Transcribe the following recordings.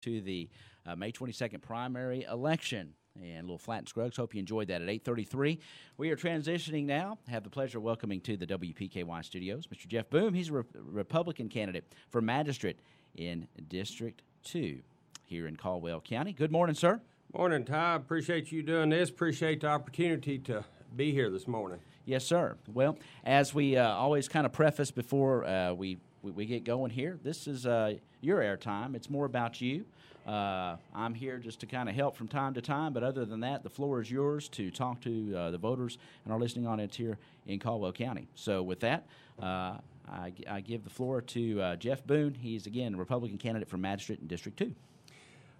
to the May 22nd primary election. And a little Flat and Scruggs. Hope you enjoyed that at 8:33. We are transitioning now. I have the pleasure of welcoming to the WPKY studios Mr. Jeff Boone. He's a Republican candidate for Magistrate in District 2 here in Caldwell County. Good morning, sir. Morning, Ty. Appreciate you doing this. Appreciate the opportunity to be here this morning. Yes, sir. Well, as we always kind of preface before we get going here, this is your airtime. It's more about you. I'm here just to kind of help from time to time, but other than that, the floor is yours to talk to the voters and our listening audience here in Caldwell County. So with that, I give the floor to Jeff Boone. He's, again, a Republican candidate for Magistrate in District 2.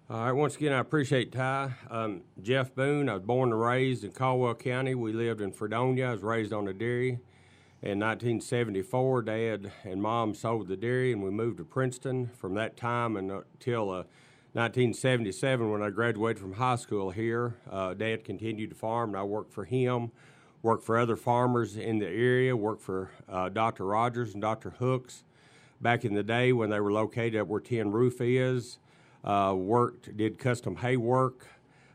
All right, once again, I appreciate Ty. Jeff Boone, I was born and raised in Caldwell County. We lived in Fredonia. I was raised on a dairy. In 1974, Dad and Mom sold the dairy, and we moved to Princeton. From that time until 1977, when I graduated from high school here, Dad continued to farm, and I worked for him, worked for other farmers in the area, worked for Dr. Rogers and Dr. Hooks back in the day when they were located up where Tin Roof is. Did custom hay work.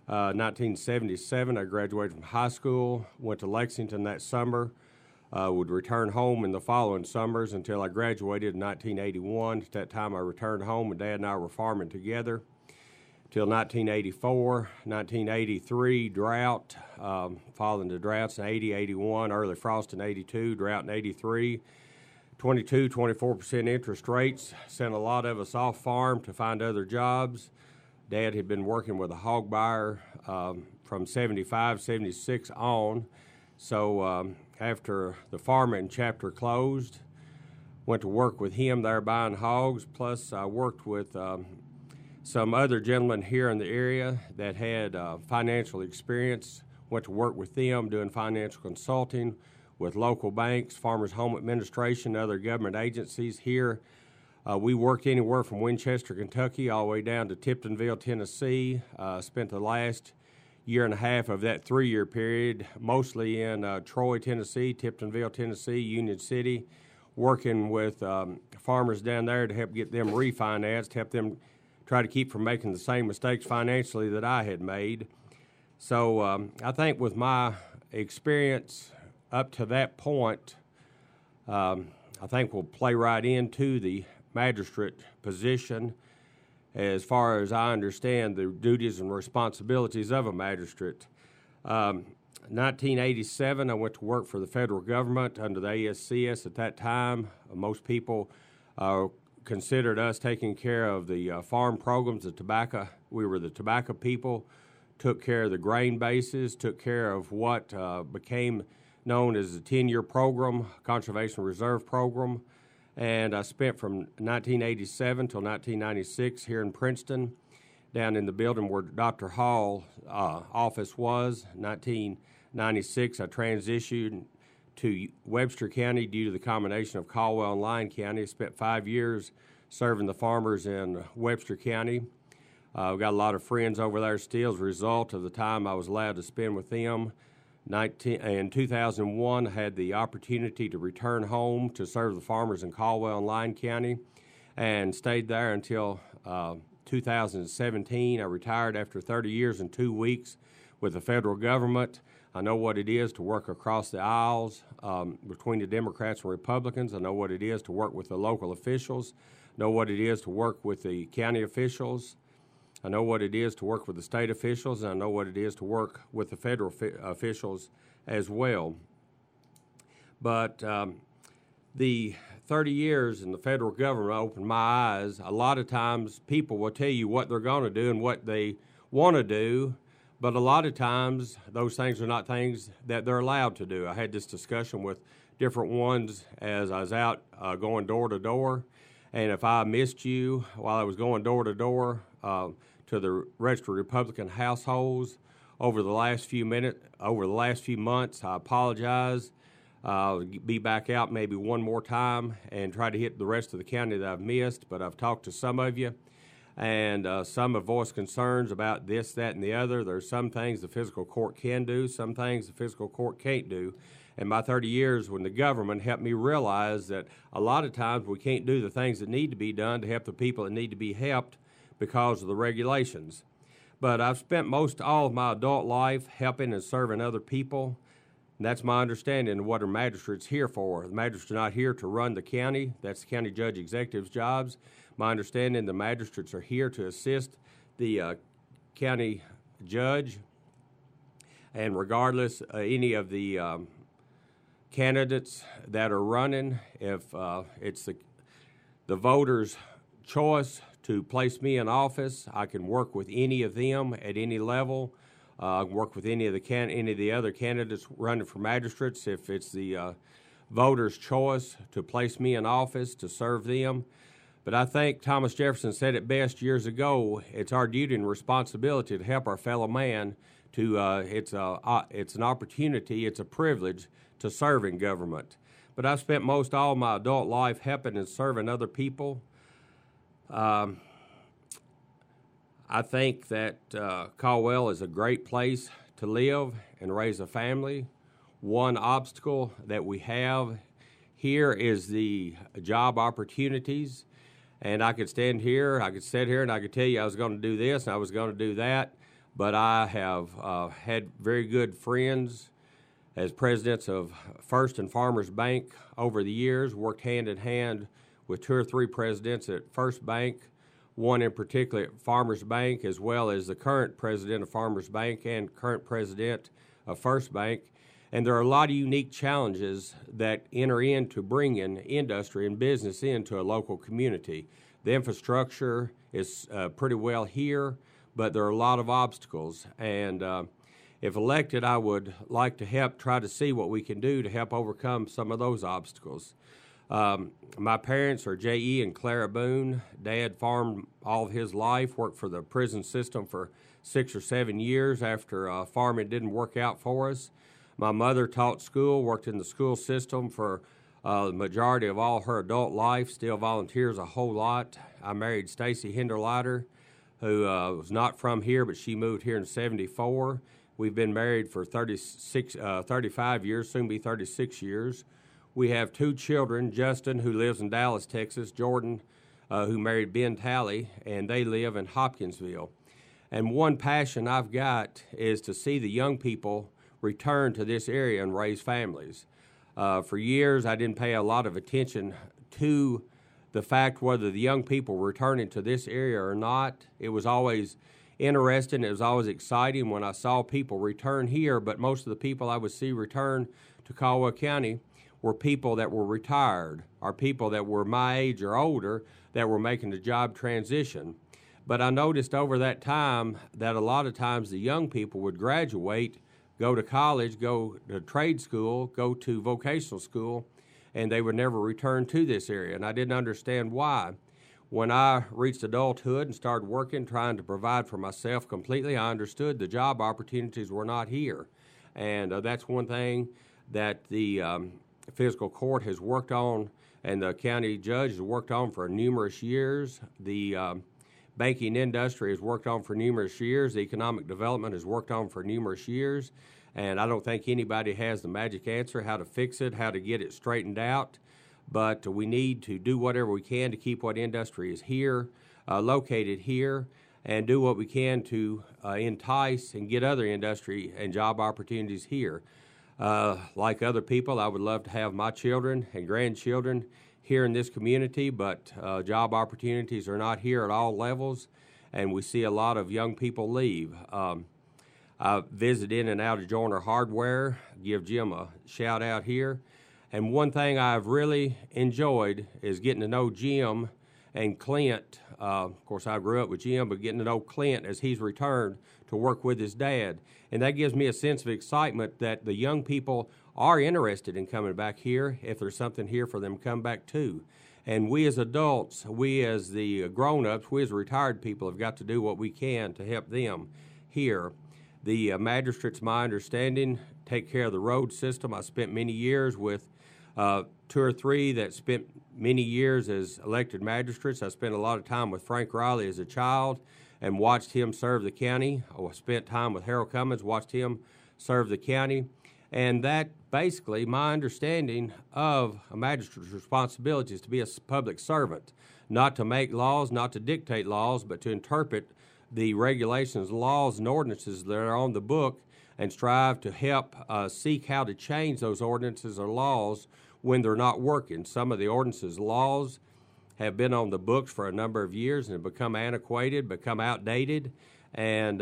1977, I graduated from high school, went to Lexington that summer, would return home in the following summers until I graduated in 1981. At that time, I returned home, and Dad and I were farming together till 1984. 1983, drought, following the droughts in 80, 81, early frost in 82, drought in 83. 24% interest rates sent a lot of us off farm to find other jobs. Dad had been working with a hog buyer from 75, 76 on. So after the farming chapter closed, went to work with him there buying hogs. Plus, I worked with some other gentlemen here in the area that had financial experience. Went to work with them doing financial consulting with local banks, Farmers Home Administration, other government agencies here. We worked anywhere from Winchester, Kentucky, all the way down to Tiptonville, Tennessee. Spent the last year and a half of that 3-year period, mostly in Troy, Tennessee, Tiptonville, Tennessee, Union City, working with farmers down there to help get them refinanced, help them try to keep from making the same mistakes financially that I had made. So I think with my experience up to that point, I think we'll play right into the magistrate position as far as I understand the duties and responsibilities of a magistrate. 1987, I went to work for the federal government under the ASCS at that time. Most people considered us taking care of the farm programs, the tobacco. We were the tobacco people, took care of the grain bases, took care of what became known as the 10-year program, Conservation Reserve Program. And I spent from 1987 till 1996 here in Princeton, down in the building where Dr. Hall's office was. 1996, I transitioned to Webster County due to the combination of Caldwell and Lyon County. I spent 5 years serving the farmers in Webster County. I've got a lot of friends over there still as a result of the time I was allowed to spend with them. In 2001, I had the opportunity to return home to serve the farmers in Caldwell and Lyon County and stayed there until 2017. I retired after 30 years and 2 weeks with the federal government. I know what it is to work across the aisles between the Democrats and Republicans. I know what it is to work with the local officials, know what it is to work with the county officials. I know what it is to work with the state officials, and I know what it is to work with the federal officials as well. But the 30 years in the federal government opened my eyes. A lot of times people will tell you what they're going to do and what they want to do, but a lot of times those things are not things that they're allowed to do. I had this discussion with different ones as I was out going door to door, and if I missed you while I was going door to door, to the registered Republican households over the last few months, I apologize. I'll be back out maybe one more time and try to hit the rest of the county that I've missed, but I've talked to some of you, and some have voiced concerns about this, that, and the other. There's some things the fiscal court can do, some things the fiscal court can't do. And my 30 years when the government helped me realize that a lot of times we can't do the things that need to be done to help the people that need to be helped because of the regulations. But I've spent most all of my adult life helping and serving other people. And that's my understanding of what a magistrate's here for. The magistrate's not here to run the county. That's the county judge executive's jobs. My understanding, the magistrates are here to assist the county judge. And regardless, any of the candidates that are running, if it's the voters' choice to place me in office, I can work with any of them at any level. I can work with any of the other candidates running for magistrates if it's the voters' choice to place me in office to serve them. But I think Thomas Jefferson said it best years ago. It's our duty and responsibility to help our fellow man. It's an opportunity. It's a privilege to serve in government. But I've spent most all my adult life helping and serving other people. I think that Caldwell is a great place to live and raise a family. One obstacle that we have here is the job opportunities. And I could stand here, I could sit here, and I could tell you I was going to do this and I was going to do that. But I have had very good friends as presidents of First and Farmers Bank over the years, worked hand in hand with 2 or 3 presidents at First Bank, one in particular at Farmers Bank, as well as the current president of Farmers Bank and current president of First Bank. And there are a lot of unique challenges that enter into bringing industry and business into a local community. The infrastructure is pretty well here, but there are a lot of obstacles. And if elected, I would like to help try to see what we can do to help overcome some of those obstacles. My parents are J.E. and Clara Boone. Dad farmed all of his life, worked for the prison system for 6 or 7 years after farming didn't work out for us. My mother taught school, worked in the school system for the majority of all her adult life, still volunteers a whole lot. I married Stacy Hinderleiter, who was not from here, but she moved here in '74. We've been married for 35 years, soon be 36 years. We have 2 children, Justin, who lives in Dallas, Texas, Jordan, who married Ben Talley, and they live in Hopkinsville. And one passion I've got is to see the young people return to this area and raise families. For years, I didn't pay a lot of attention to the fact whether the young people were returning to this area or not. It was always interesting. It was always exciting when I saw people return here, but most of the people I would see return to Caldwell County were people that were retired or people that were my age or older that were making the job transition. But I noticed over that time that a lot of times the young people would graduate, go to college, go to trade school, go to vocational school, and they would never return to this area. And I didn't understand why. When I reached adulthood and started working, trying to provide for myself completely, I understood the job opportunities were not here. And that's one thing that the fiscal court has worked on and the county judge has worked on for numerous years. The banking industry has worked on for numerous years. The economic development has worked on for numerous years. And I don't think anybody has the magic answer, how to fix it, how to get it straightened out. But we need to do whatever we can to keep what industry is here, located here, and do what we can to entice and get other industry and job opportunities here. Like other people, I would love to have my children and grandchildren here in this community, but job opportunities are not here at all levels, and we see a lot of young people leave. I visit in and out of Joyner Hardware, give Jim a shout out here. And one thing I've really enjoyed is getting to know Jim and Clint. Of course, I grew up with Jim, but getting to know Clint as he's returned to work with his dad. And that gives me a sense of excitement that the young people are interested in coming back here if there's something here for them to come back to. And we as adults, we as the grown-ups, we as retired people have got to do what we can to help them here. The magistrates, my understanding, take care of the road system. I spent many years with 2 or 3 that spent many years as elected magistrates. I spent a lot of time with Frank Riley as a child and watched him serve the county. I spent time with Harold Cummins, watched him serve the county. And that basically, my understanding of a magistrate's responsibility is to be a public servant, not to make laws, not to dictate laws, but to interpret the regulations, laws, and ordinances that are on the book and strive to help seek how to change those ordinances or laws when they're not working. Some of the ordinances, laws have been on the books for a number of years and have become antiquated, become outdated, and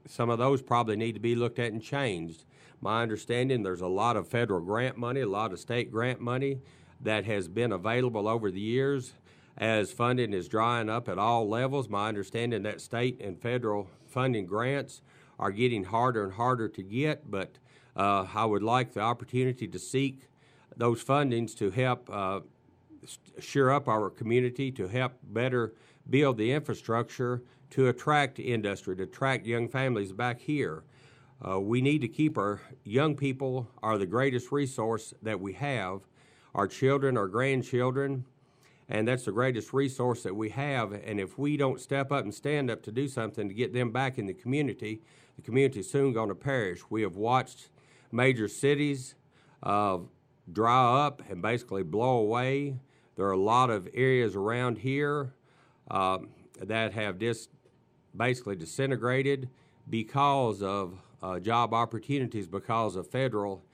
some of those probably need to be looked at and changed. My understanding, there's a lot of federal grant money, a lot of state grant money that has been available over the years. As funding is drying up at all levels, my understanding that state and federal funding grants are getting harder and harder to get, but I would like the opportunity to seek those fundings to help shore up our community, to help better build the infrastructure to attract industry, to attract young families back here. We need to keep our young people are the greatest resource that we have, our children, our grandchildren, and that's the greatest resource that we have. And if we don't step up and stand up to do something to get them back in the community is soon going to perish. We have watched major cities dry up and basically blow away. There are a lot of areas around here that have just basically disintegrated because of job opportunities, because of federal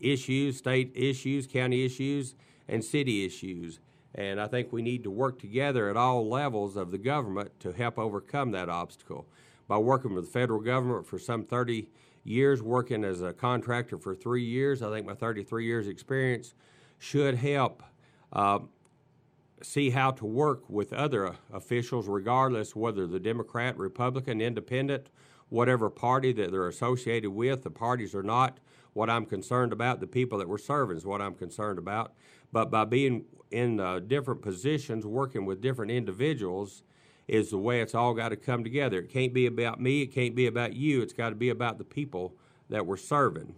issues, state issues, county issues, and city issues. And I think we need to work together at all levels of the government to help overcome that obstacle. By working with the federal government for some 30 years, working as a contractor for 3 years, I think my 33 years experience should help see how to work with other officials, regardless whether they're Democrat, Republican, Independent, whatever party that they're associated with. The parties are not what I'm concerned about. The people that we're serving is what I'm concerned about. But by being in different positions, working with different individuals, is the way it's all got to come together. It can't be about me. It can't be about you. It's got to be about the people that we're serving.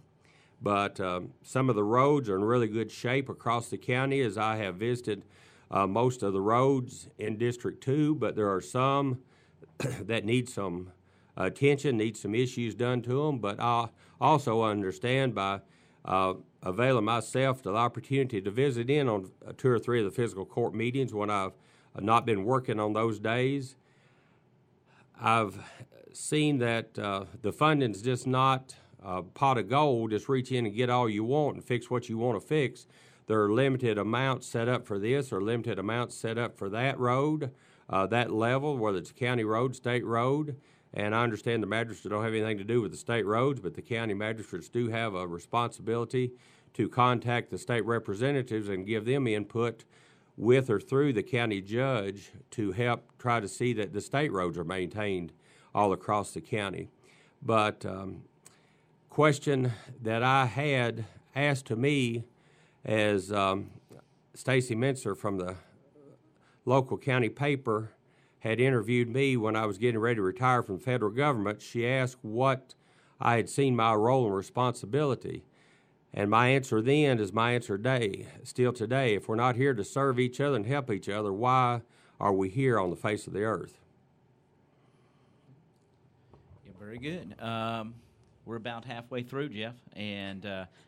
But some of the roads are in really good shape across the county, as I have visited most of the roads in District 2, but there are some that need some attention, need some issues done to them. But I also understand by availing myself to the opportunity to visit in on 2 or 3 of the physical court meetings when I've not been working on those days, I've seen that the funding's just not a pot of gold, just reach in and get all you want and fix what you want to fix. There are limited amounts set up for this or limited amounts set up for that road, that level, whether it's a county road, state road. And I understand the magistrates don't have anything to do with the state roads, but the county magistrates do have a responsibility to contact the state representatives and give them input with or through the county judge to help try to see that the state roads are maintained all across the county. But question that I had asked to me as Stacy Mincer from the local county paper had interviewed me when I was getting ready to retire from the federal government. She asked what I had seen my role and responsibility. And my answer then is my answer still today. If we're not here to serve each other and help each other, why are we here on the face of the earth? Yeah, very good. We're about halfway through, Jeff, and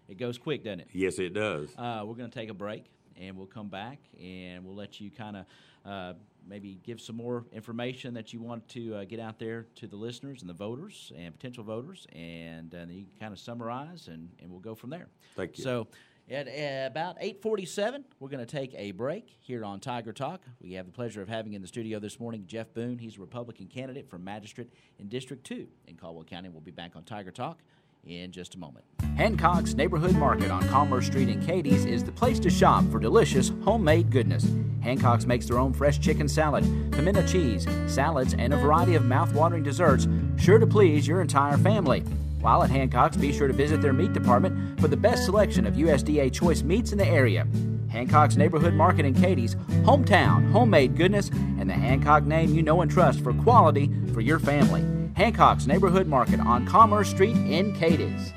it goes quick, doesn't it? Yes, it does. We're going to take a break, and we'll come back, and we'll let you kind of maybe give some more information that you want to get out there to the listeners and the voters and potential voters, and then you can kind of summarize, and we'll go from there. Thank you. So at about 8:47, we're going to take a break here on Tiger Talk. We have the pleasure of having in the studio this morning Jeff Boone. He's a Republican candidate for Magistrate in District 2 in Caldwell County. We'll be back on Tiger Talk in just a moment. Hancock's Neighborhood Market on Commerce Street in Cadiz is the place to shop for delicious homemade goodness. Hancock's makes their own fresh chicken salad, pimento cheese, salads, and a variety of mouth-watering desserts sure to please your entire family. While at Hancock's, be sure to visit their meat department for the best selection of USDA choice meats in the area. Hancock's Neighborhood Market in Cadiz, hometown, homemade goodness, and the Hancock name you know and trust for quality for your family. Hancock's Neighborhood Market on Commerce Street in Cadiz.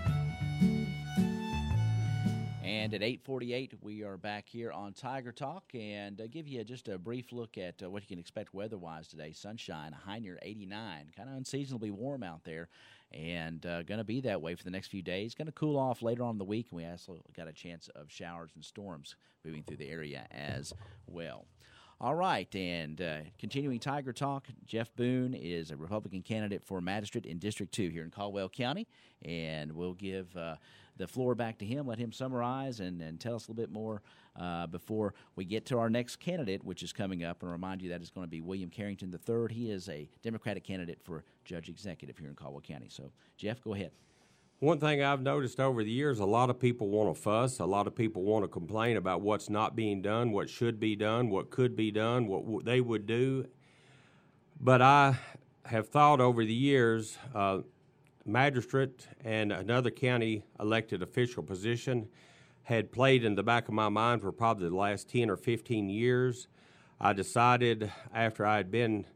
And And at 8:48, we are back here on Tiger Talk and give you just a brief look at what you can expect weather-wise today. Sunshine, a high near 89, kind of unseasonably warm out there, and going to be that way for the next few days. Going to cool off later on in the week, and we also got a chance of showers and storms moving through the area as well. All right, and continuing Tiger Talk, Jeff Boone is a Republican candidate for Magistrate in District 2 here in Caldwell County, and we'll give the floor back to him, let him summarize and tell us a little bit more before we get to our next candidate, which is coming up. And remind you that is going to be William Carrington III. He is a Democratic candidate for Judge Executive here in Caldwell County. So, Jeff, go ahead. One thing I've noticed over the years, a lot of people want to fuss. A lot of people want to complain about what's not being done, what should be done, what could be done, what they would do. But I have thought over the years, magistrate and another county elected official position had played in the back of my mind for probably the last 10 or 15 years. I decided after I had been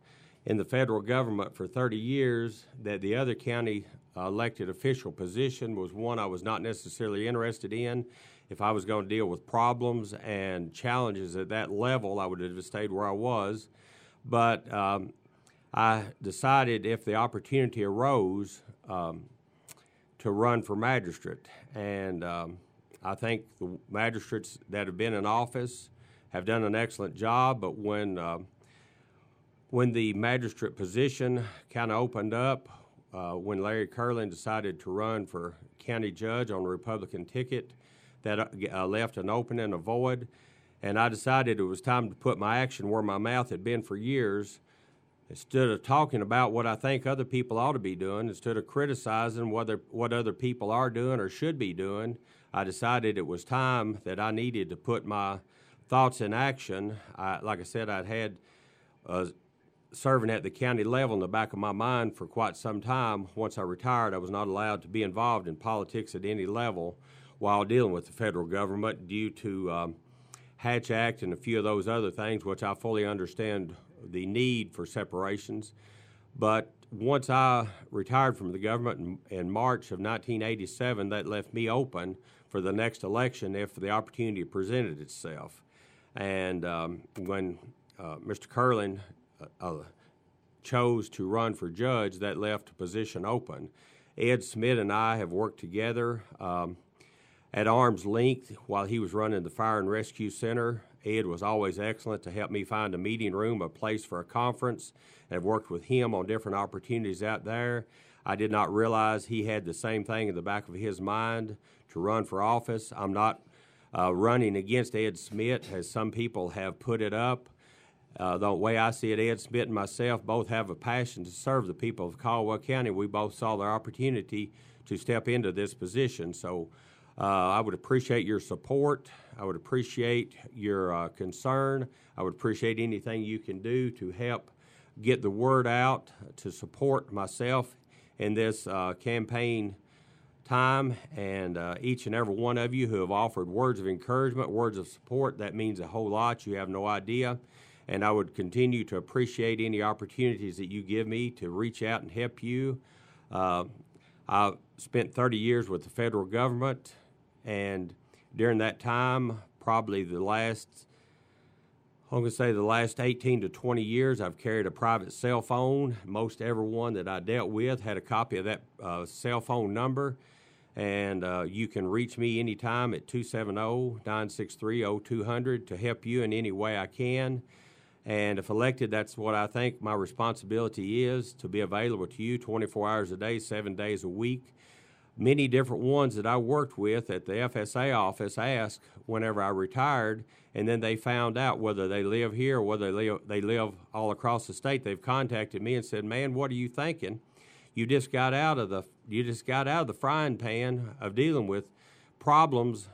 in the federal government for 30 years that the other county elected official position was one I was not necessarily interested in. If I was going to deal with problems and challenges at that level, I would have stayed where I was. But I decided if the opportunity arose to run for magistrate. And I think the magistrates that have been in office have done an excellent job, but when the magistrate position kind of opened up, when Larry Curlin decided to run for county judge on the Republican ticket, that left an opening, a void, and I decided it was time to put my action where my mouth had been for years. Instead of talking about what I think other people ought to be doing, instead of criticizing what other people are doing or should be doing, I decided it was time that I needed to put my thoughts in action. Like I said, I'd had serving at the county level in the back of my mind for quite some time. Once I retired, I was not allowed to be involved in politics at any level while dealing with the federal government due to Hatch Act and a few of those other things, which I fully understand the need for separations. But once I retired from the government in March of 1987, that left me open for the next election if the opportunity presented itself. And when Mr. Curlin chose to run for judge, that left a position open. Ed Smith and I have worked together at arm's length while he was running the Fire and Rescue Center. Ed was always excellent to help me find a meeting room, a place for a conference. I've worked with him on different opportunities out there. I did not realize he had the same thing in the back of his mind to run for office. I'm not running against Ed Smith, as some people have put it up. The way I see it, Ed Smith and myself both have a passion to serve the people of Caldwell County. We both saw their opportunity to step into this position. So I would appreciate your support. I would appreciate your concern. I would appreciate anything you can do to help get the word out, to support myself in this campaign time. And each and every one of you who have offered words of encouragement, words of support, that means a whole lot. You have no idea. And I would continue to appreciate any opportunities that you give me to reach out and help you. I spent 30 years with the federal government, and during that time, probably the last 18 to 20 years, I've carried a private cell phone. Most everyone that I dealt with had a copy of that cell phone number, and you can reach me anytime at 270-963-0200 to help you in any way I can. And if elected, that's what I think my responsibility is, to be available to you 24 hours a day, 7 days a week. Many different ones that I worked with at the FSA office asked whenever I retired, and then they found out whether they live here or whether they live all across the state. They've contacted me and said, "Man, what are you thinking? You just got out of the frying pan of dealing with problems,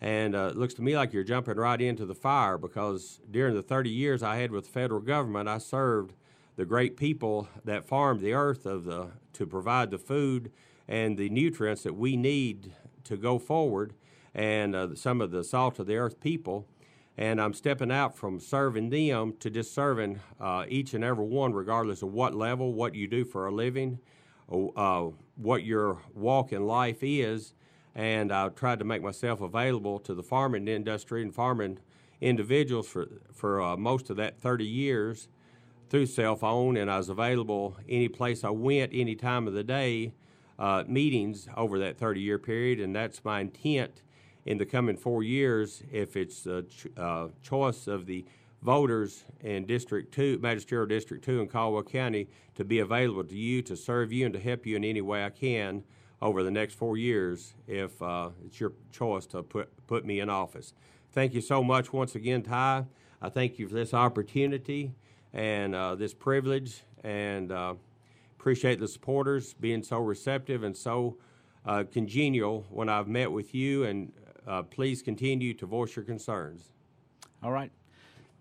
and it looks to me like you're jumping right into the fire," because during the 30 years I had with the federal government, I served the great people that farmed the earth to provide the food and the nutrients that we need to go forward, and some of the salt of the earth people. And I'm stepping out from serving them to just serving each and every one, regardless of what level, what you do for a living, what your walk in life is. and I tried to make myself available to the farming industry and farming individuals for most of that 30 years through cell phone, and I was available any place I went, any time of the day, meetings over that 30-year period, and that's my intent in the coming 4 years, if it's the choice of the voters in District 2, Magisterial District 2 in Caldwell County, to be available to you, to serve you, and to help you in any way I can over the next 4 years, if it's your choice to put me in office. Thank you so much once again, Ty. I thank you for this opportunity and this privilege, and appreciate the supporters being so receptive and so congenial when I've met with you, and please continue to voice your concerns. All right.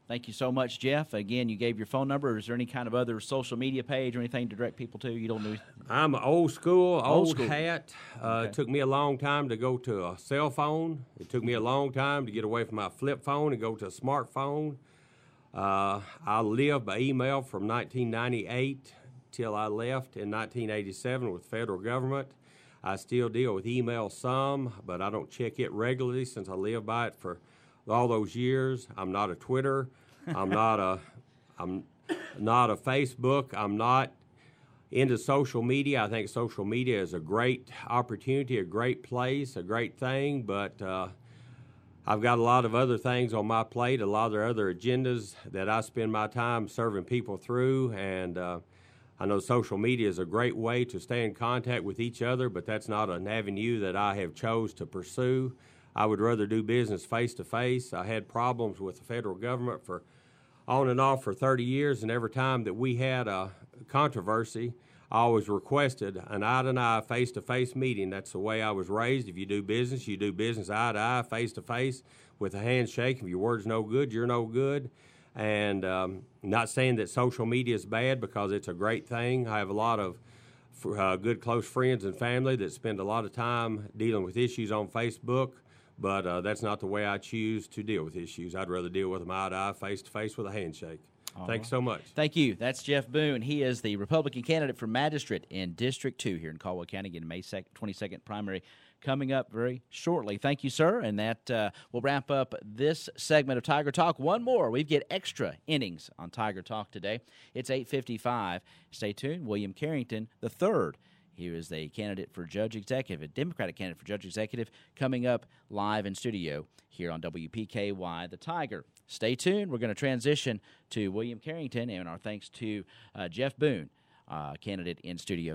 Thank you so much, Jeff. Again, you gave your phone number. Is there any kind of other social media page or anything to direct people to? You don't know? I'm old school, old hat. Okay. It took me a long time to go to a cell phone. It took me a long time to get away from my flip phone and go to a smartphone. I lived by email from 1998 till I left in 1987 with the federal government. I still deal with email some, but I don't check it regularly since I lived by it for all those years. I'm not a Twitter. I'm not a Facebook. I'm not into social media. I think social media is a great opportunity, a great place, a great thing, but I've got a lot of other things on my plate, a lot of other agendas that I spend my time serving people through, and I know social media is a great way to stay in contact with each other, but that's not an avenue that I have chose to pursue. I would rather do business face-to-face. I had problems with the federal government for on and off for 30 years, and every time that we had a controversy, I always requested an eye-to-eye, face-to-face meeting. That's the way I was raised. If you do business eye-to-eye, face-to-face with a handshake. If your word's no good, you're no good. And not saying that social media is bad, because it's a great thing. I have a lot of good close friends and family that spend a lot of time dealing with issues on Facebook, but that's not the way I choose to deal with issues. I'd rather deal with them eye-to-eye, face-to-face with a handshake. Thanks so much. Thank you. That's Jeff Boone. He is the Republican candidate for Magistrate in District 2 here in Caldwell County, getting May 22nd primary coming up very shortly. Thank you, sir. And that will wrap up this segment of Tiger Talk. One more. We get extra innings on Tiger Talk today. It's 8:55. Stay tuned. William Carrington III. He is a candidate for Judge Executive, a Democratic candidate for Judge Executive, coming up live in studio here on WPKY The Tiger. Stay tuned. We're going to transition to William Carrington, and our thanks to Jeff Boone, candidate in studio.